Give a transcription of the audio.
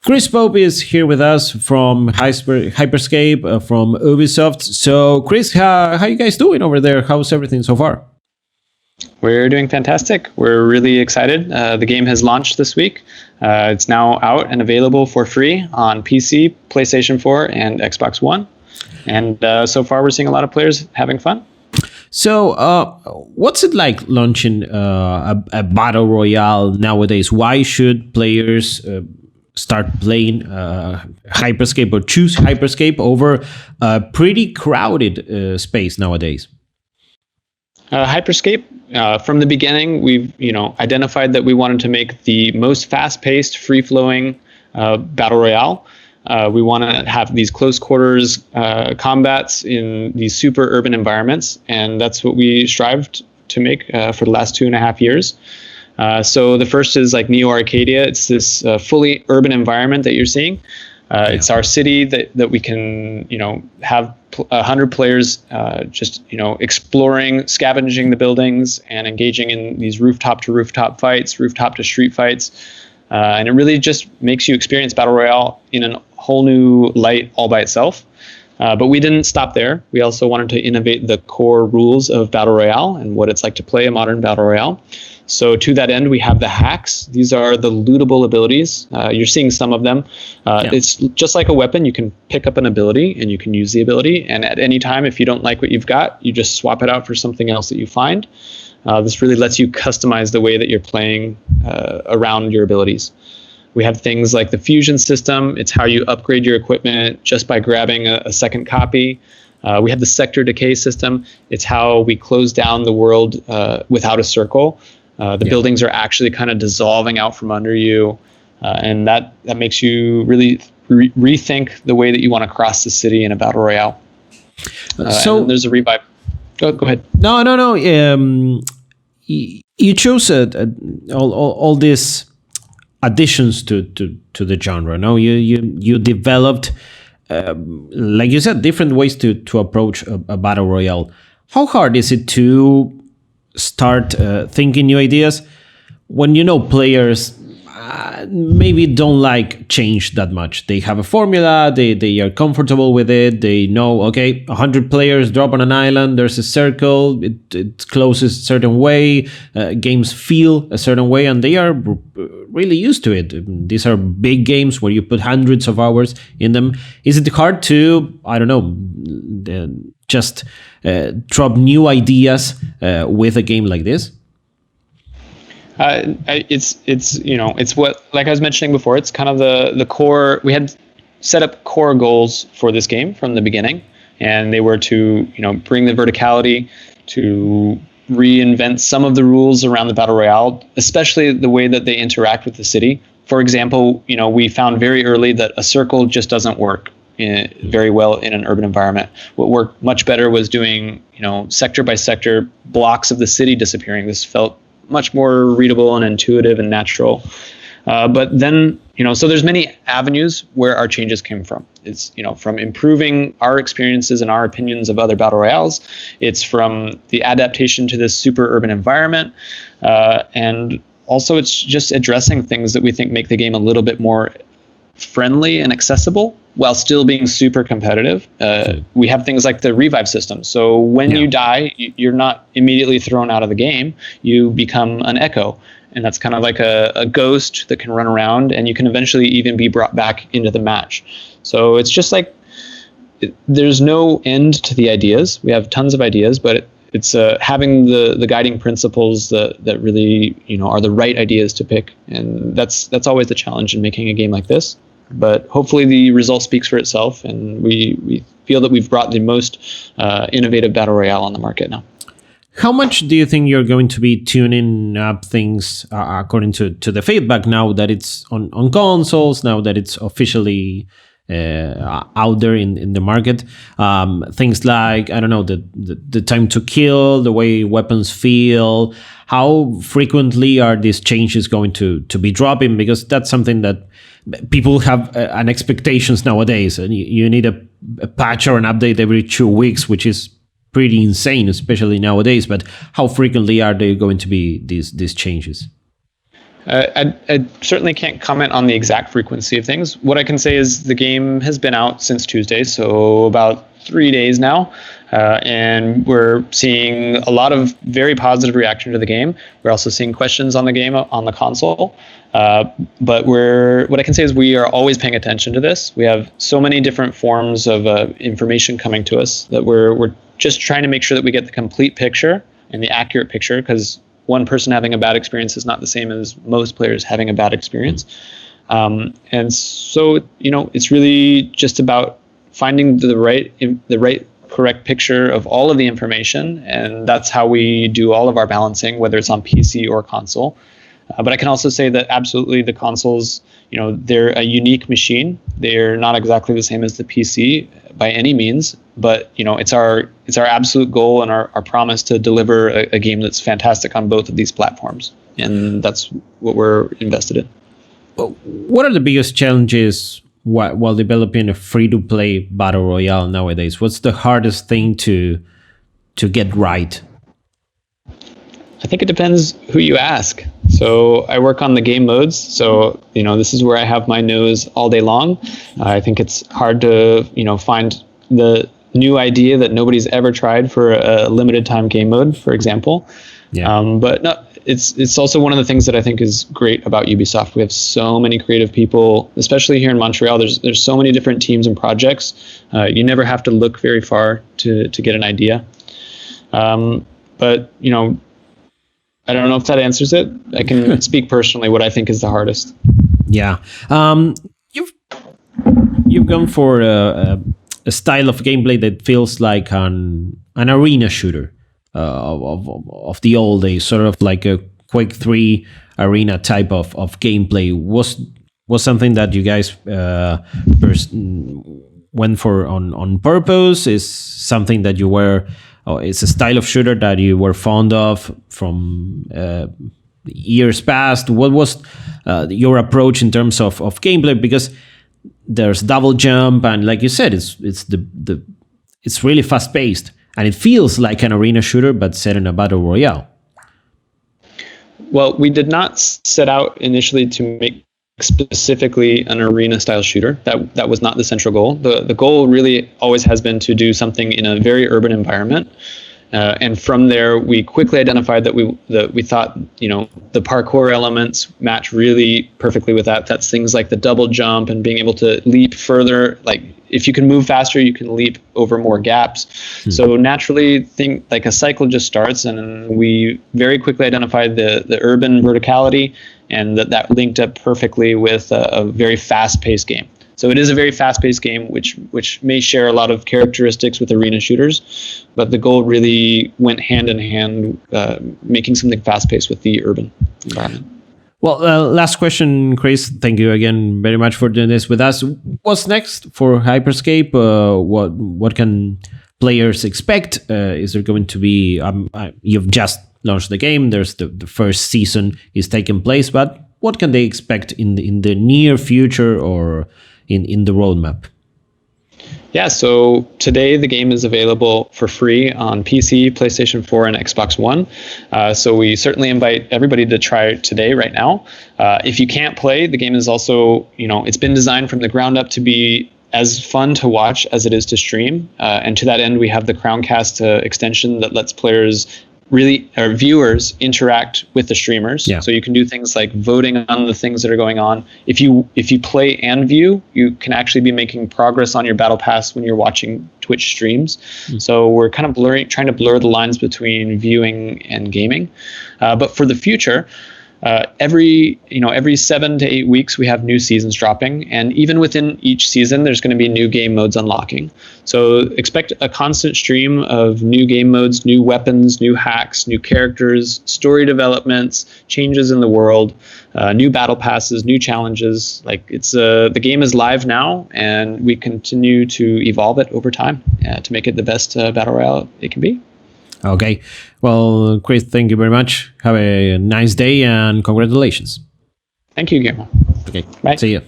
Chris Pope is here with us from Hyperscape from Ubisoft. So, Chris, how you guys doing over there? How's everything so far? We're doing fantastic. We're really excited. The game has launched this week. It's now out and available for free on PC, PlayStation 4, and Xbox One. And so far, we're seeing a lot of players having fun. So, what's it like launching a battle royale nowadays? Why should players start playing Hyperscape or choose Hyperscape over a pretty crowded space nowadays? Hyperscape, from the beginning, we've identified that we wanted to make the most fast-paced, free-flowing battle royale. We want to have these close quarters combats in these super urban environments, and that's what we strived to make for the last 2.5 years. So the first is like Neo Arcadia. It's this fully urban environment that you're seeing. It's our city that we can have 100 players just exploring, scavenging the buildings, and engaging in these rooftop to rooftop fights, rooftop to street fights. And it really just makes you experience Battle Royale in a whole new light all by itself. But we didn't stop there. We also wanted to innovate the core rules of Battle Royale and what it's like to play a modern Battle Royale. So to that end, we have the hacks. These are the lootable abilities. You're seeing some of them. It's just like a weapon. You can pick up an ability and you can use the ability. And at any time, if you don't like what you've got, you just swap it out for something else that you find. This really lets you customize the way that you're playing around your abilities. We have things like the fusion system. It's how you upgrade your equipment just by grabbing a second copy. We have the sector decay system. It's how we close down the world without a circle. The buildings are actually kind of dissolving out from under you. And that makes you really rethink the way that you want to cross the city in a battle royale. So there's a revive. Go ahead. No. You chose all these additions to the genre. No, you developed, like you said, different ways to approach a battle royale. How hard is it to start thinking new ideas when players maybe don't like change that much? They have a formula, they are comfortable with it, they know, okay, 100 players drop on an island, there's a circle, it closes a certain way, games feel a certain way, and they are really used to it. These are big games where you put hundreds of hours in them. Is it hard to, I don't know, just drop new ideas with a game like this? It's what, like I was mentioning before, it's kind of the core. We had set up core goals for this game from the beginning, and they were to bring the verticality, to reinvent some of the rules around the battle royale, especially the way that they interact with the city. For example, we found very early that a circle just doesn't work very well in an urban environment. What worked much better was doing sector by sector blocks of the city disappearing. This felt much more readable and intuitive and natural. But then, so there's many avenues where our changes came from. It's, from improving our experiences and our opinions of other battle royales. It's from the adaptation to this super urban environment. And also it's just addressing things that we think make the game a little bit more friendly and accessible while still being super competitive. We have things like the revive system. So when you die, you're not immediately thrown out of the game. You become an echo. And that's kind of like a ghost that can run around, and you can eventually even be brought back into the match. So it's just like, there's no end to the ideas. We have tons of ideas, but it's having the guiding principles that really are the right ideas to pick. And that's always the challenge in making a game like this. But hopefully the result speaks for itself, and we feel that we've brought the most innovative battle royale on the market now. How much do you think you're going to be tuning up things according to the feedback now that it's on consoles, now that it's officially out there in the market? Things like, I don't know, the time to kill, the way weapons feel. How frequently are these changes going to be dropping? Because that's something that people have an expectations nowadays, and you need a patch or an update every 2 weeks, which is pretty insane, especially nowadays. But how frequently are there going to be these changes? I certainly can't comment on the exact frequency of things. What I can say is the game has been out since Tuesday, so about 3 days now, and we're seeing a lot of very positive reaction to the game. We're also seeing questions on the game on the console. But what I can say is we are always paying attention to this. We have so many different forms of information coming to us that we're just trying to make sure that we get the complete picture and the accurate picture, because one person having a bad experience is not the same as most players having a bad experience. And so, it's really just about finding the right correct picture of all of the information, and that's how we do all of our balancing, whether it's on PC or console. But I can also say that absolutely the consoles, they're a unique machine. They're not exactly the same as the PC by any means, but it's our absolute goal and our promise to deliver a game that's fantastic on both of these platforms, and that's what we're invested in. What are the biggest challenges while developing a free-to-play battle royale nowadays? What's the hardest thing to get right? I think it depends who you ask. So I work on the game modes. So, this is where I have my nose all day long. I think it's hard to, find the new idea that nobody's ever tried for a limited time game mode, for example. Yeah. But no, it's also one of the things that I think is great about Ubisoft. We have so many creative people, especially here in Montreal. There's so many different teams and projects. You never have to look very far to get an idea. But, I don't know if that answers it. I can speak personally what I think is the hardest. Yeah. You've gone for a style of gameplay that feels like an arena shooter of the old days, sort of like a Quake 3 arena type of gameplay. Was something that you guys went for on purpose? Is something that you were... it's a style of shooter that you were fond of from years past? What was your approach in terms of gameplay? Because there's double jump, and like you said, it's really fast paced, and it feels like an arena shooter, but set in a battle royale. Well, we did not set out initially to make specifically an arena style shooter. That was not the central goal. The goal really always has been to do something in a very urban environment, and from there we quickly identified that we thought the parkour elements match really perfectly with that. That's things like the double jump and being able to leap further. Like if you can move faster, you can leap over more gaps. So naturally, like a cycle just starts, and we very quickly identified the urban verticality, and that linked up perfectly with a very fast-paced game. So it is a very fast-paced game, which may share a lot of characteristics with arena shooters, but the goal really went hand in hand, making something fast-paced with the urban environment. Well, last question, Chris. Thank you again very much for doing this with us. What's next for Hyperscape? What can players expect? Is there going to be... you've just launched the game. There's the first season is taking place, but what can they expect in the near future or in the roadmap? Yeah, so today the game is available for free on PC, PlayStation 4, and Xbox One. So we certainly invite everybody to try it today, right now. If you can't play, the game is also, it's been designed from the ground up to be as fun to watch as it is to stream. And to that end, we have the Crowncast extension that lets viewers interact with the streamers. Yeah. So you can do things like voting on the things that are going on. If you play and view, you can actually be making progress on your battle pass when you're watching Twitch streams. So we're kind of trying to blur the lines between viewing and gaming. But for the future, every 7 to 8 weeks we have new seasons dropping, and even within each season there's going to be new game modes unlocking. So expect a constant stream of new game modes, new weapons, new hacks, new characters, story developments, changes in the world, new battle passes, new challenges. Like the game is live now, and we continue to evolve it over time to make it the best battle royale it can be. Okay. Well, Chris, thank you very much. Have a nice day and congratulations. Thank you, Guillermo. Okay. Bye. See you.